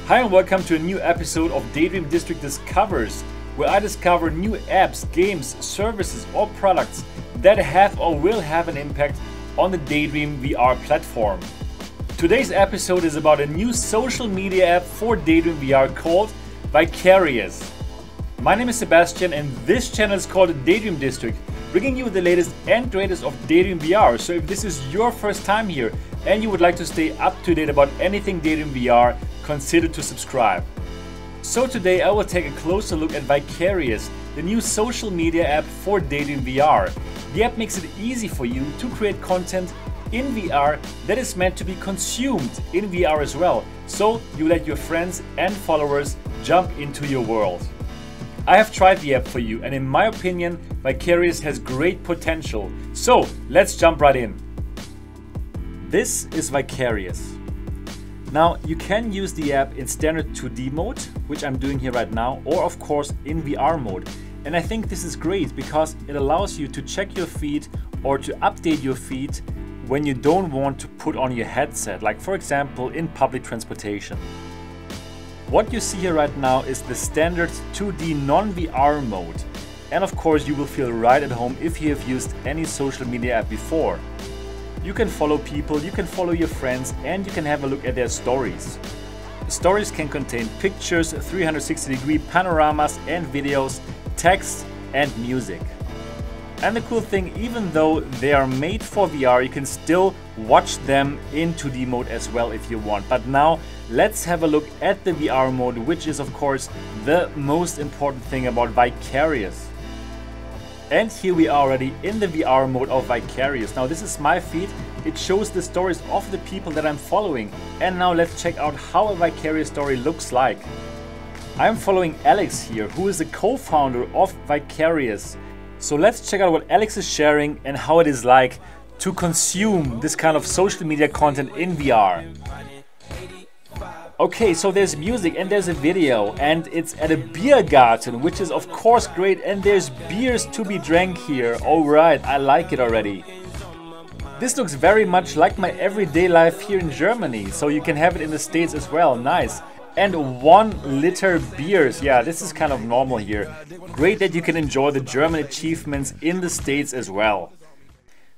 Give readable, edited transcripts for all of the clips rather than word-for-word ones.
Hi and welcome to a new episode of Daydream District Discovers, where I discover new apps, games, services or products that have or will have an impact on the Daydream VR platform. Today's episode is about a new social media app for Daydream VR called Vicarious. My name is Sebastian and this channel is called Daydream District, bringing you the latest and greatest of Daydream VR. So if this is your first time here and you would like to stay up to date about anything Daydream VR, consider to subscribe. So today I will take a closer look at Vicarious, the new social media app for Daydream VR. The app makes it easy for you to create content in VR that is meant to be consumed in VR as well, so you let your friends and followers jump into your world. I have tried the app for you and in my opinion Vicarious has great potential. So let's jump right in. This is Vicarious. Now you can use the app in standard 2D mode, which I'm doing here right now, or of course in VR mode. And I think this is great because it allows you to check your feed or to update your feed when you don't want to put on your headset, like for example in public transportation. What you see here right now is the standard 2D non-VR mode. And of course you will feel right at home if you have used any social media app before. You can follow people, you can follow your friends, and you can have a look at their stories. The stories can contain pictures, 360-degree panoramas and videos, text and music. And the cool thing, even though they are made for VR, you can still watch them in 2D mode as well if you want. But now let's have a look at the VR mode, which is of course the most important thing about Vicarious. And here we are already in the VR mode of Vicarious. Now this is my feed, it shows the stories of the people that I'm following. And now let's check out how a Vicarious story looks like. I'm following Alex here, who is the co-founder of Vicarious. So let's check out what Alex is sharing and how it is like to consume this kind of social media content in VR. Okay, so there's music and there's a video and it's at a beer garden, which is of course great, and there's beers to be drank here. Alright, I like it already. This looks very much like my everyday life here in Germany, so you can have it in the States as well, nice. And 1 liter beers, yeah, this is kind of normal here. Great that you can enjoy the German achievements in the States as well.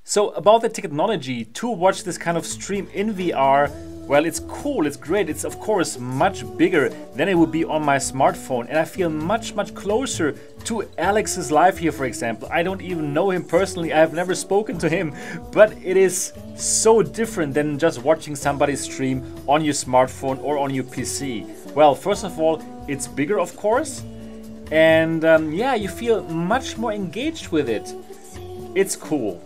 So about the technology to watch this kind of stream in VR, well, it's cool, it's great, it's of course much bigger than it would be on my smartphone, and I feel much closer to Alex's life here, for example. I don't even know him personally, I have never spoken to him, but it is so different than just watching somebody stream on your smartphone or on your PC. Well, first of all, it's bigger of course, and yeah, you feel much more engaged with it. It's cool.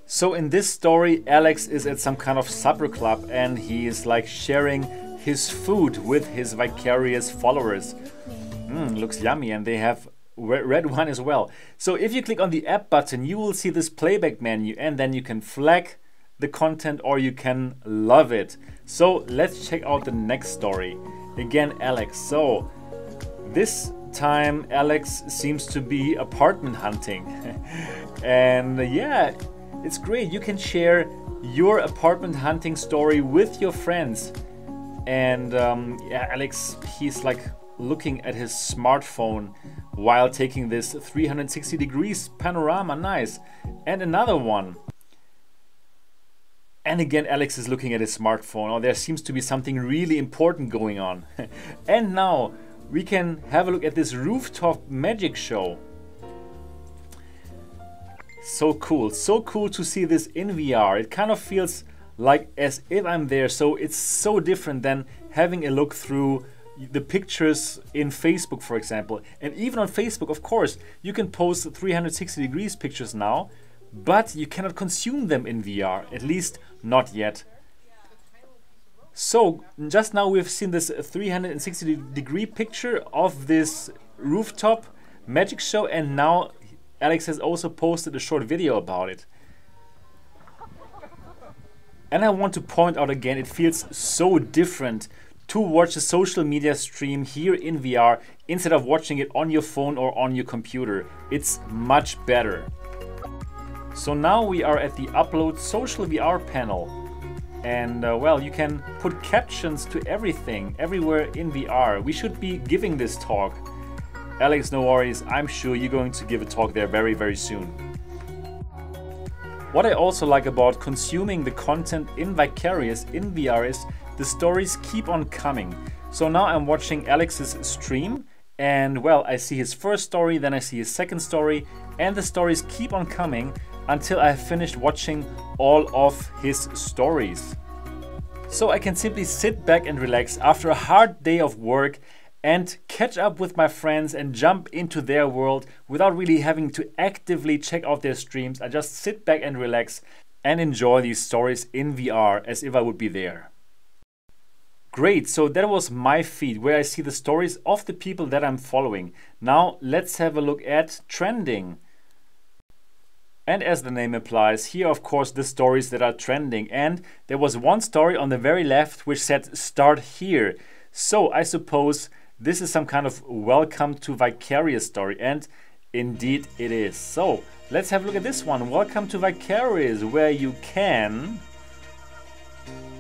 So in this story, Alex is at some kind of supper club and he is like sharing his food with his Vicarious followers. Looks yummy, and they have red wine as well. So if you click on the app button, you will see this playback menu and then you can flag the content or you can love it. So let's check out the next story. Again, Alex. So this time Alex seems to be apartment hunting. And yeah, it's great, you can share your apartment hunting story with your friends. And yeah, Alex, he's like looking at his smartphone while taking this 360 degrees panorama, nice. And another one. And again, Alex is looking at his smartphone. Oh, there seems to be something really important going on. And now we can have a look at this rooftop magic show. So cool to see this in VR. It kind of feels like as if I'm there, so it's so different than having a look through the pictures in Facebook, for example. And even on Facebook, of course, you can post 360 degrees pictures now, but you cannot consume them in VR, at least not yet. So just now we've seen this 360 degree picture of this rooftop magic show, and now Alex has also posted a short video about it. And I want to point out again, it feels so different to watch a social media stream here in VR instead of watching it on your phone or on your computer. It's much better. So now we are at the Upload Social VR panel. And well, you can put captions to everything, everywhere in VR. We should be giving this talk. Alex, no worries, I'm sure you're going to give a talk there very, very soon. What I also like about consuming the content in Vicarious in VR is the stories keep on coming. So now I'm watching Alex's stream, and well, I see his first story, then I see his second story, and the stories keep on coming until I have finished watching all of his stories. So I can simply sit back and relax after a hard day of work and catch up with my friends and jump into their world without really having to actively check out their streams. I just sit back and relax and enjoy these stories in VR as if I would be there. Great, so that was my feed where I see the stories of the people that I'm following. Now let's have a look at trending. And as the name implies, here of course the stories that are trending. And there was one story on the very left which said start here. So I suppose this is some kind of welcome to Vicarious story, and indeed it is. So let's have a look at this one. Welcome to Vicarious, where you can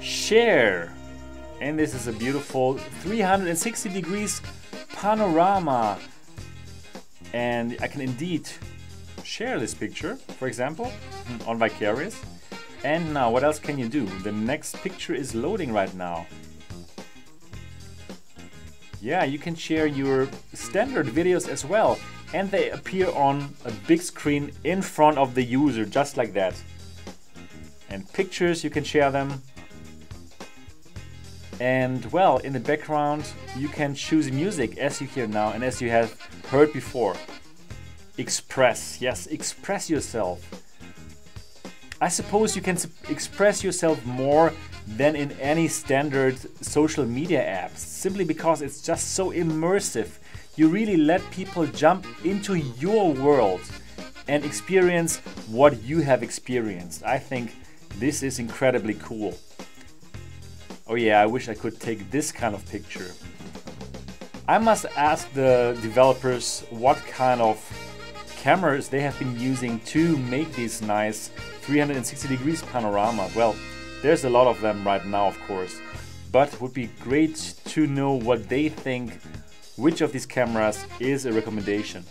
share. And this is a beautiful 360 degrees panorama. And I can indeed share this picture, for example, on Vicarious. And now what else can you do? The next picture is loading right now. Yeah, you can share your standard videos as well, and they appear on a big screen in front of the user, just like that. And pictures, you can share them. And well, in the background, you can choose music as you hear now and as you have heard before. Express, yes, express yourself. I suppose you can express yourself more than in any standard social media apps, simply because it's just so immersive. You really let people jump into your world and experience what you have experienced. I think this is incredibly cool. Oh yeah, I wish I could take this kind of picture. I must ask the developers what kind of cameras they have been using to make these nice 360 degrees panorama. Well, there's a lot of them right now, of course, but it would be great to know what they think, which of these cameras is a recommendation.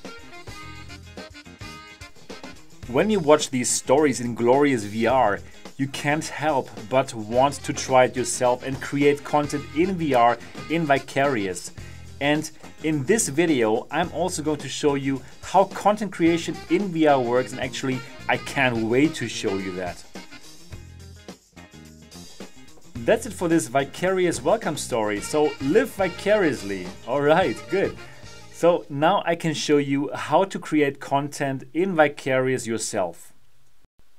When you watch these stories in glorious VR, you can't help but want to try it yourself and create content in VR in Vicarious. And in this video, I'm also going to show you how content creation in VR works, and actually, I can't wait to show you that. That's it for this Vicarious welcome story. So live vicariously. Alright, good. So now I can show you how to create content in Vicarious yourself.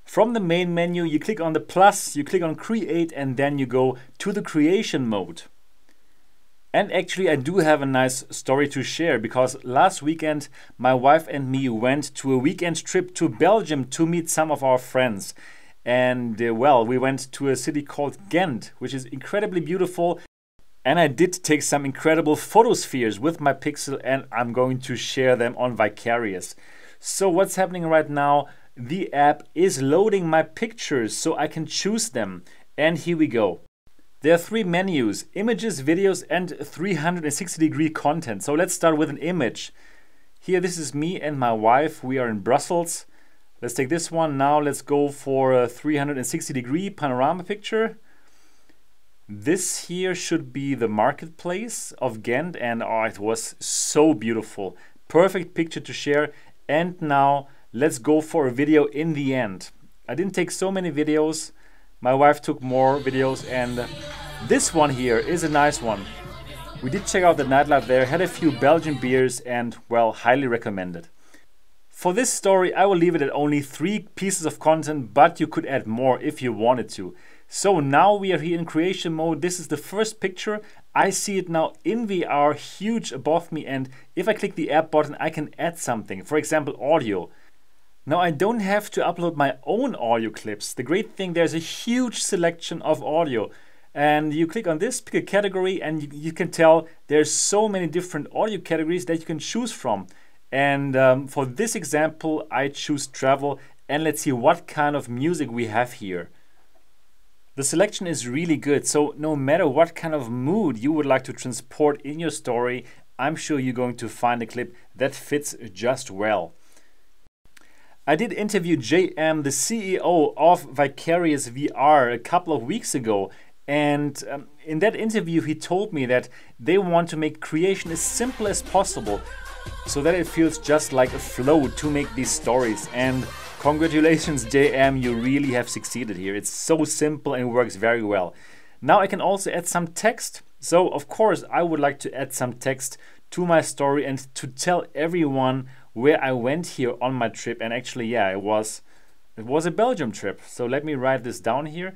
From the main menu, you click on the plus, you click on create, and then you go to the creation mode. And actually I do have a nice story to share, because last weekend my wife and me went to a weekend trip to Belgium to meet some of our friends. And well, we went to a city called Ghent, which is incredibly beautiful. And I did take some incredible photospheres with my Pixel, and I'm going to share them on Vicarious. So what's happening right now? The app is loading my pictures so I can choose them. And here we go. There are three menus: images, videos, and 360 degree content. So let's start with an image. Here, this is me and my wife. We are in Brussels. Let's take this one. Now let's go for a 360 degree panorama picture. This here should be the marketplace of Ghent, and oh, it was so beautiful. Perfect picture to share. And now let's go for a video in the end. I didn't take so many videos. My wife took more videos, and this one here is a nice one. We did check out the nightlife there, had a few Belgian beers, and well, highly recommended. For this story, I will leave it at only 3 pieces of content, but you could add more if you wanted to. So now we are here in creation mode. This is the first picture. I see it now in VR, huge above me, and if I click the add button, I can add something, for example, audio. Now I don't have to upload my own audio clips. The great thing, there's a huge selection of audio. And you click on this, pick a category, and you can tell there's so many different audio categories that you can choose from. And for this example, I choose travel, and let's see what kind of music we have here. The selection is really good, so no matter what kind of mood you would like to transport in your story, I'm sure you're going to find a clip that fits just well. I did interview JM, the CEO of Vicarious VR, a couple of weeks ago, and in that interview he told me that they want to make creation as simple as possible so that it feels just like a flow to make these stories. And congratulations JM, you really have succeeded here. It's so simple and works very well. Now I can also add some text. So of course I would like to add some text to my story and to tell everyone where I went here on my trip. And actually, yeah, it was a Belgium trip. So let me write this down here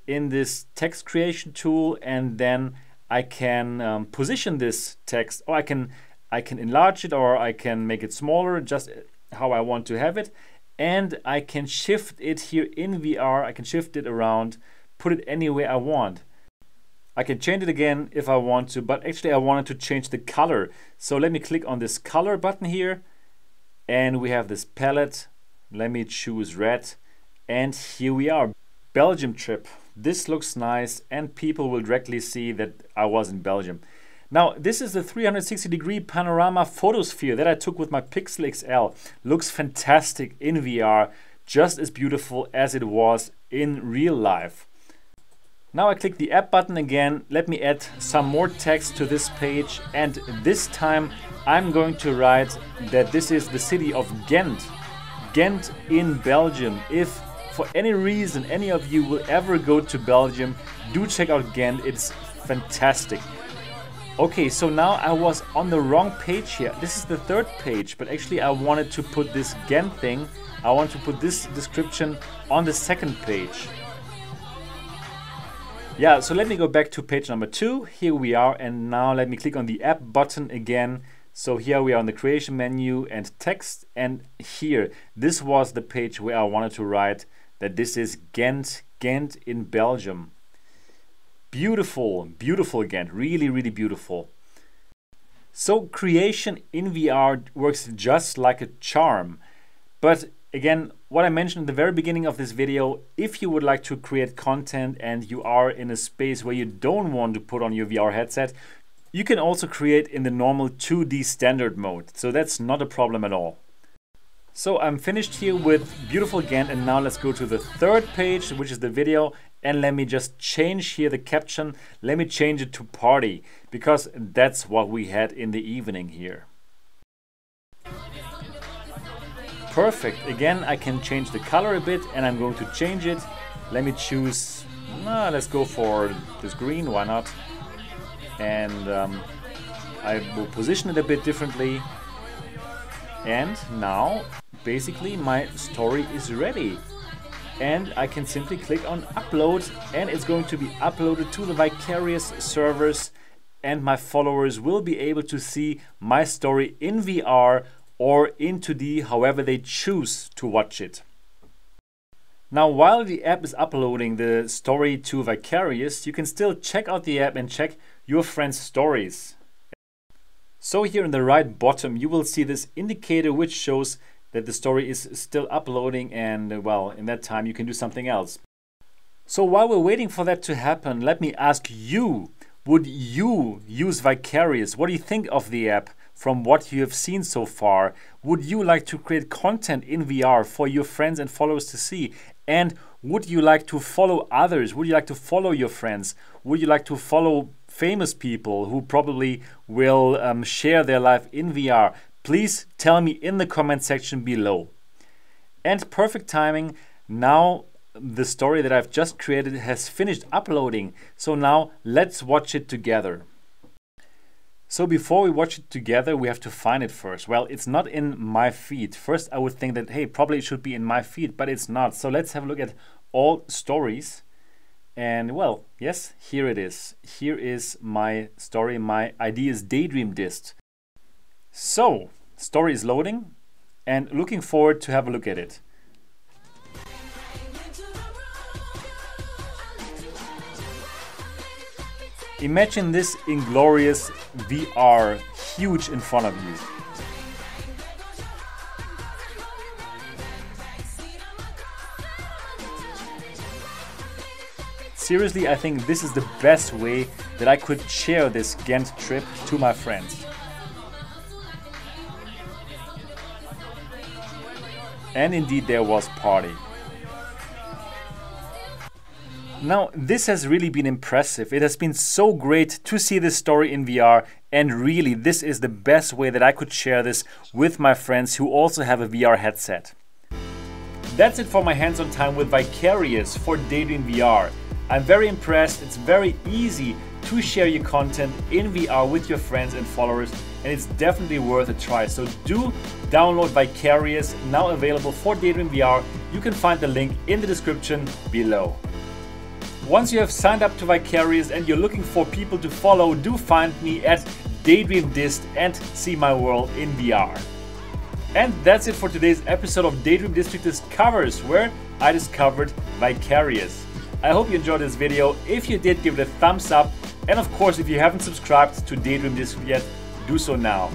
in this text creation tool, and then I can position this text, or I can enlarge it, or I can make it smaller, just how I want to have it. And I can shift it here in VR. I can shift it around, put it anywhere I want. I can change it again if I want to, but actually I wanted to change the color. So let me click on this color button here, and we have this palette. Let me choose red, and here we are, Belgium trip. This looks nice, and people will directly see that I was in Belgium. Now, this is the 360-degree panorama photosphere that I took with my Pixel XL. Looks fantastic in VR, just as beautiful as it was in real life. Now I click the app button again. Let me add some more text to this page, and this time I'm going to write that this is the city of Ghent. Ghent in Belgium. If for any reason any of you will ever go to Belgium, do check out Ghent. It's fantastic. Okay, so now I was on the wrong page here. This is the third page, but actually I wanted to put this Ghent thing, I want to put this description on the second page. Yeah, so let me go back to page number 2. Here we are, and now let me click on the app button again. So here we are on the creation menu and text, and here, this was the page where I wanted to write that this is Ghent, Ghent in Belgium. Beautiful, beautiful Ghent, really, really beautiful. So creation in VR works just like a charm. But again, what I mentioned in the very beginning of this video, if you would like to create content and you are in a space where you don't want to put on your VR headset, you can also create in the normal 2D standard mode. So that's not a problem at all. So I'm finished here with beautiful Ghent, and now let's go to the third page, which is the video, and let me just change here the caption. Let me change it to party, because that's what we had in the evening here. Perfect. Again, I can change the color a bit, and I'm going to change it. Let me choose, let's go for this green, why not? And I will position it a bit differently. And now, basically, my story is ready. And I can simply click on upload, and it's going to be uploaded to the Vicarious servers, and my followers will be able to see my story in VR or in 2D, however they choose to watch it. Now, while the app is uploading the story to Vicarious, you can still check out the app and check your friends' stories. So here in the right bottom, you will see this indicator which shows that the story is still uploading, and well, in that time you can do something else. So while we're waiting for that to happen, let me ask you, would you use Vicarious? What do you think of the app from what you have seen so far? Would you like to create content in VR for your friends and followers to see? And would you like to follow others? Would you like to follow your friends? Would you like to follow famous people who probably will share their life in VR? Please tell me in the comment section below. And perfect timing, now the story that I've just created has finished uploading. So now let's watch it together. So before we watch it together, we have to find it first. Well, it's not in my feed. First, I would think that, hey, probably it should be in my feed, but it's not. So let's have a look at all stories. And well, yes, here it is. Here is my story. My ID is Daydream Dist. So, story is loading and looking forward to have a look at it. Imagine this inglorious VR, huge in front of you. Seriously, I think this is the best way that I could share this Ghent trip to my friends. And indeed there was party. Now, this has really been impressive. It has been so great to see this story in VR, and really this is the best way that I could share this with my friends who also have a VR headset. That's it for my hands-on time with Vicarious for Daydream VR. I'm very impressed. It's very easy to share your content in VR with your friends and followers, and it's definitely worth a try. So do download Vicarious, now available for Daydream VR. You can find the link in the description below. Once you have signed up to Vicarious and you're looking for people to follow, do find me at Daydream Dist and see my world in VR. And that's it for today's episode of Daydream District Discovers, where I discovered Vicarious. I hope you enjoyed this video. If you did, give it a thumbs up. And of course, if you haven't subscribed to Daydream District yet, do so now.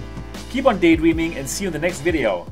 Keep on daydreaming and see you in the next video.